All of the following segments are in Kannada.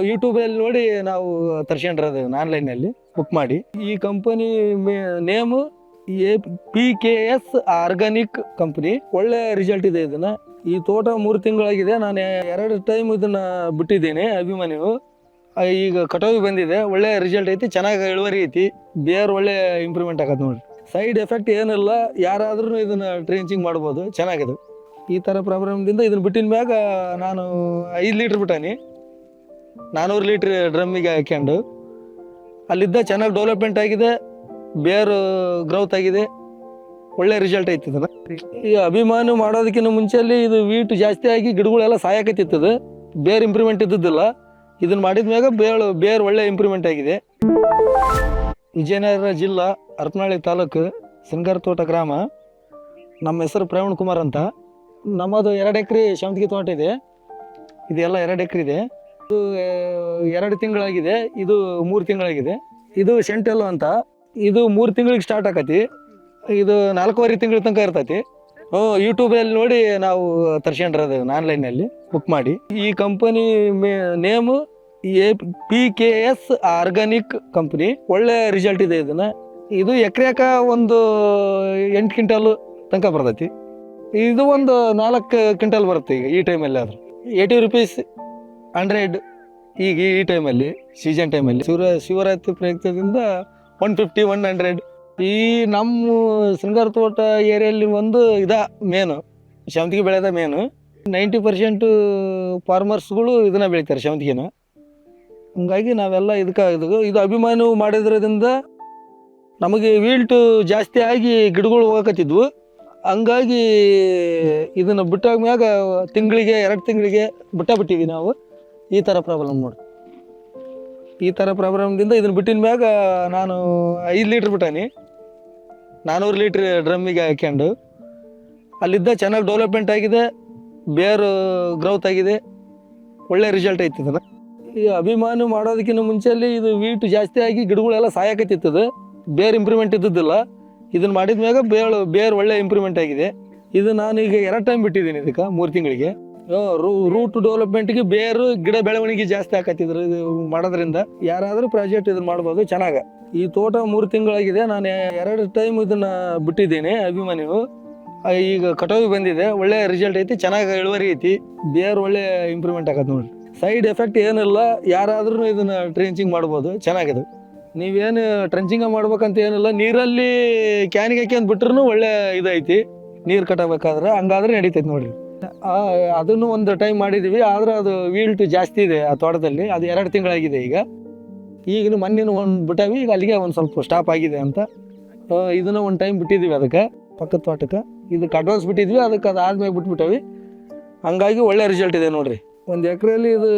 ಯೂಟ್ಯೂಬಲ್ಲಿ ನೋಡಿ ನಾವು ತರ್ಸ್ಕೊಂಡ್ರದು ಆನ್ಲೈನಲ್ಲಿ ಬುಕ್ ಮಾಡಿ. ಈ company name PKS organic company. ಒಳ್ಳೆ ರಿಸಲ್ಟ್ ಇದೆ. ಇದನ್ನ ಈ ತೋಟ 3 ತಿಂಗಳಾಗಿದೆ. ನಾನು 2 ಟೈಮ್ ಇದನ್ನ ಬಿಟ್ಟಿದ್ದೇನೆ. ಅಭಿಮಾನಿಯು ಈಗ ಕಟಾವಿ ಬಂದಿದೆ. ಒಳ್ಳೆ ರಿಸಲ್ಟ್ ಐತಿ, ಚೆನ್ನಾಗಿ ಇಳುವರಿ ಐತಿ, ಬೇರ್ ಒಳ್ಳೆ ಇಂಪ್ರೂವ್ಮೆಂಟ್ ಆಗತ್ತೆ ನೋಡ್ರಿ. ಸೈಡ್ ಎಫೆಕ್ಟ್ ಏನಿಲ್ಲ, ಯಾರಾದ್ರೂ ಇದನ್ನ ಟ್ರೆಂಚಿಂಗ್ ಮಾಡ್ಬೋದು, ಚೆನ್ನಾಗಿದೆ. ಈ ಥರ ಪ್ರಾಬ್ಲಮ್ದಿಂದ ಇದನ್ನ ಬಿಟ್ಟಿನ ಮ್ಯಾಗ ನಾನು 5 ಲೀಟ್ರ್ ಬಿಟ್ಟಾನಿ, 400 ಲೀಟ್ರ್ ಡ್ರಮ್ಮಿಗೆ ಹಾಕ್ಯಂಡು. ಅಲ್ಲಿದ್ದ ಚೆನ್ನಾಗಿ ಡೆವಲಪ್ಮೆಂಟ್ ಆಗಿದೆ, ಬೇರು ಗ್ರೌತ್ ಆಗಿದೆ, ಒಳ್ಳೆ ರಿಸಲ್ಟ್ ಐತಿ. ಇದನ್ನ ಈ ಅಭಿಮಾನಿ ಮಾಡೋದಕ್ಕಿಂತ ಮುಂಚೆಯಲ್ಲಿ ಇದು ವೀಟ್ ಜಾಸ್ತಿ ಆಗಿ ಗಿಡಗಳೆಲ್ಲ ಸಾಯಕತ್ತಿತ್ತದು, ಬೇರ್ ಇಂಪ್ರೂವ್ಮೆಂಟ್ ಇದ್ದಿದ್ದಿಲ್ಲ. ಇದನ್ನ ಮಾಡಿದ ಮ್ಯಾಗ ಬೇರ್ ಒಳ್ಳೆ ಇಂಪ್ರೂವ್ಮೆಂಟ್ ಆಗಿದೆ. ವಿಜಯನಗರ ಜಿಲ್ಲಾ ಹರಪನಹಳ್ಳಿ ತಾಲೂಕು ಸಿಂಗಾರ ತೋಟ ಗ್ರಾಮ. ನಮ್ಮ ಹೆಸರು ಪ್ರವೀಣ್ ಕುಮಾರ್ ಅಂತ. ನಮ್ಮದು 2 ಎಕರೆ ಶಾವಂತಿಗೆ ತೋಟ ಇದೆ. ಇದೆಲ್ಲ 2 ಎಕರೆ ಇದೆ. ಇದು 2 ತಿಂಗಳಾಗಿದೆ, ಇದು 3 ತಿಂಗಳಾಗಿದೆ. ಇದು ಸೆಂಟೆಲ್ಲೋ ಅಂತ. ಇದು 3 ತಿಂಗಳಿಗೆ ಸ್ಟಾರ್ಟ್ ಆಕತಿ, ಇದು 4.5 ತಿಂಗಳ ತನಕ ಇರ್ತೈತಿ. ಯೂಟ್ಯೂಬಲ್ಲಿ ನೋಡಿ ನಾವು ತರ್ಸ್ಕೊಂಡ್ರದು ಆನ್ಲೈನಲ್ಲಿ ಬುಕ್ ಮಾಡಿ. ಈ company name PKS organic company. ಒಳ್ಳೆ ರಿಸಲ್ಟ್ ಇದೆ. ಇದನ್ನ ಇದು ಎಕರೆಕ ಒಂದು 8 ಕ್ವಿಂಟಲ್ ತನಕ ಬರ್ತೈತಿ. ಇದು ಒಂದು 4 ಕ್ವಿಂಟಲ್ ಬರುತ್ತೆ ಈಗ ಈ ಟೈಮಲ್ಲಿ. ಆದ್ರೆ 80 ರೂಪೀಸ್ 100 ಈಗ ಈ ಟೈಮಲ್ಲಿ, ಸೀಸನ್ ಟೈಮಲ್ಲಿ. ಶಿವರಾತ್ರಿ ಪ್ರಯುಕ್ತದಿಂದ 150 100. ಈ ನಮ್ಮ ಶೃಂಗಾರ ತೋಟ ಏರಿಯಲ್ಲಿ ಒಂದು ಮೇನು ಶಾವಂತಿಗೆ ಬೆಳೆದ ಮೇನು. 90% ಫಾರ್ಮರ್ಸ್ಗಳು ಇದನ್ನ ಬೆಳಿತಾರೆ, ಶಾವಂತಿಗೆನ. ಹಂಗಾಗಿ ನಾವೆಲ್ಲ ಇದು ಅಭಿಮಾನಿ ಮಾಡಿದ್ರಿಂದ ನಮಗೆ ವೀಲ್ಟು ಜಾಸ್ತಿ ಆಗಿ ಗಿಡಗಳು ಹೋಗಕತ್ತಿದ್ವು. ಹಂಗಾಗಿ ಇದನ್ನು ಬಿಟ್ಟಾಗ ಮ್ಯಾಗ ತಿಂಗಳಿಗೆ 2 ತಿಂಗಳಿಗೆ ಬಿಟ್ಟಿವಿ ನಾವು. ಈ ಥರ ಪ್ರಾಬ್ಲಮ್ ನೋಡಿ. ಈ ಥರ ಪ್ರಾಬ್ಲಮ್ದಿಂದ ಇದನ್ನು ಬಿಟ್ಟಿನ ಮ್ಯಾಗ ನಾನು 5 ಲೀಟ್ರ್ ಬಿಟ್ಟಾನಿ, 400 ಲೀಟ್ರ್ ಡ್ರಮ್ಮಿಗೆ ಹಾಕ್ಯಂಡು. ಅಲ್ಲಿದ್ದ ಚೆನ್ನಾಗಿ ಡೆವಲಪ್ಮೆಂಟ್ ಆಗಿದೆ, ಬೇರು ಗ್ರೌತ್ ಆಗಿದೆ, ಒಳ್ಳೆ ರಿಸಲ್ಟ್ ಐತಿ. ಇದನ್ನು ಈ ಅಭಿಮಾನಿ ಮಾಡೋದಕ್ಕಿಂತ ಮುಂಚೆಯಲ್ಲಿ ಇದು ವೀಟ್ ಜಾಸ್ತಿ ಆಗಿ ಗಿಡಗಳೆಲ್ಲ ಸಾಯಕತ್ತಿತ್ತದು, ಬೇರ್ ಇಂಪ್ರೂವ್ಮೆಂಟ್ ಇದ್ದಿದ್ದಿಲ್ಲ. ಇದನ್ನು ಮಾಡಿದ ಮ್ಯಾಗ ಬೇರ್ ಒಳ್ಳೆ ಇಂಪ್ರೂವ್ಮೆಂಟ್ ಆಗಿದೆ. ಇದು ನಾನೀಗ 2 ಟೈಮ್ ಬಿಟ್ಟಿದ್ದೀನಿ ಇದಕ್ಕೆ 3 ತಿಂಗಳಿಗೆ. ರೂಟ್ ಡೆವಲಪ್ಮೆಂಟ್ಗೆ ಬೇರು ಗಿಡ ಬೆಳವಣಿಗೆ ಜಾಸ್ತಿ ಆಕತ್ತಿದ್ರು ಇದು ಮಾಡೋದ್ರಿಂದ. ಯಾರಾದರೂ ಪ್ರಾಜೆಕ್ಟ್ ಇದನ್ನು ಮಾಡ್ಬೋದು, ಚೆನ್ನಾಗ. ಈ ತೋಟ 3 ತಿಂಗಳಾಗಿದೆ. ನಾನು 2 ಟೈಮ್ ಇದನ್ನ ಬಿಟ್ಟಿದ್ದೇನೆ. ಅಭಿಮಾನಿಯು ಈಗ ಕಟಾವಿ ಬಂದಿದೆ, ಒಳ್ಳೆ ರಿಸಲ್ಟ್ ಐತಿ, ಚೆನ್ನಾಗಿ ಇಳುವರಿ ಐತಿ, ಬೇರ್ ಒಳ್ಳೆ ಇಂಪ್ರೂವ್ಮೆಂಟ್ ಆಗತ್ತೆ ನೋಡ್ರಿ. ಸೈಡ್ ಎಫೆಕ್ಟ್ ಏನಿಲ್ಲ, ಯಾರಾದ್ರೂ ಇದನ್ನ ಟ್ರೆಂಚಿಂಗ್ ಮಾಡ್ಬೋದು, ಚೆನ್ನಾಗಿದೆ. ನೀವೇನು ಟ್ರೆಂಚಿಂಗ್ ಮಾಡ್ಬೇಕಂತ ಏನಿಲ್ಲ, ನೀರಲ್ಲಿ ಕ್ಯಾನಿಗೆ ಹಾಕ್ಯಂತ ಬಿಟ್ರೂ ಒಳ್ಳೆ ಇದೈತಿ. ನೀರು ಕಟ್ಟಬೇಕಾದ್ರೆ ಹಂಗಾದ್ರೆ ನಡೀತೈತಿ ನೋಡ್ರಿ. ಅದನ್ನು ಒಂದು ಟೈಮ್ ಮಾಡಿದ್ದೀವಿ, ಆದ್ರೆ ಅದು ವೀಲ್ಟ್ ಜಾಸ್ತಿ ಇದೆ ಆ ತೋಟದಲ್ಲಿ. ಅದು 2 ತಿಂಗಳಾಗಿದೆ ಈಗ. ಈಗಿನ ಮೊನ್ನೆ ಒಂದು ಬಿಟ್ಟಾವಿ, ಈಗ ಅಲ್ಲಿಗೆ ಒಂದು ಸ್ವಲ್ಪ ಸ್ಟಾಪ್ ಆಗಿದೆ ಅಂತ. ಇದನ್ನು ಒಂದು ಟೈಮ್ ಬಿಟ್ಟಿದ್ದೀವಿ ಅದಕ್ಕೆ, ಪಕ್ಕದ ತೋಟಕ್ಕೆ. ಇದಕ್ಕೆ ಅಡ್ವಾನ್ಸ್ ಬಿಟ್ಟಿದ್ವಿ, ಅದಕ್ಕೆ ಅದಾದ್ಮೇಲೆ ಬಿಟ್ಬಿಟ್ಟವಿ. ಹಂಗಾಗಿ ಒಳ್ಳೆ ರಿಸಲ್ಟ್ ಇದೆ ನೋಡ್ರಿ. ಒಂದು ಎಕರೆಯಲ್ಲಿ ಇದು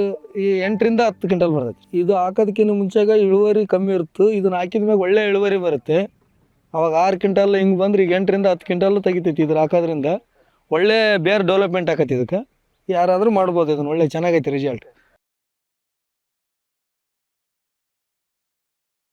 ಈ 8ರಿಂದ 10 ಕ್ವಿಂಟಲ್ ಬರ್ತೈತಿ. ಇದು ಹಾಕೋದಕ್ಕಿಂತ ಮುಂಚೆಗ ಇಳುವರಿ ಕಮ್ಮಿ ಇರುತ್ತೆ. ಇದನ್ನ ಹಾಕಿದ ಮ್ಯಾಗ ಒಳ್ಳೆ ಇಳುವರಿ ಬರುತ್ತೆ. ಅವಾಗ 6 ಕ್ವಿಂಟಲ್ ಹಿಂಗೆ ಬಂದ್ರೆ ಈಗ 8ರಿಂದ 10 ಕ್ವಿಂಟಲ್ ತೆಗಿತೈತಿ. ಇದ್ರ ಹಾಕೋದ್ರಿಂದ ಒಳ್ಳೆ ಬೇರ್ ಡೆವಲಪ್ಮೆಂಟ್ ಆಕತಿ. ಇದಕ್ಕೆ ಯಾರಾದರೂ ಮಾಡ್ಬೋದು, ಇದನ್ನು ಒಳ್ಳೆ ಚೆನ್ನಾಗೈತಿ ರಿಸಲ್ಟ್.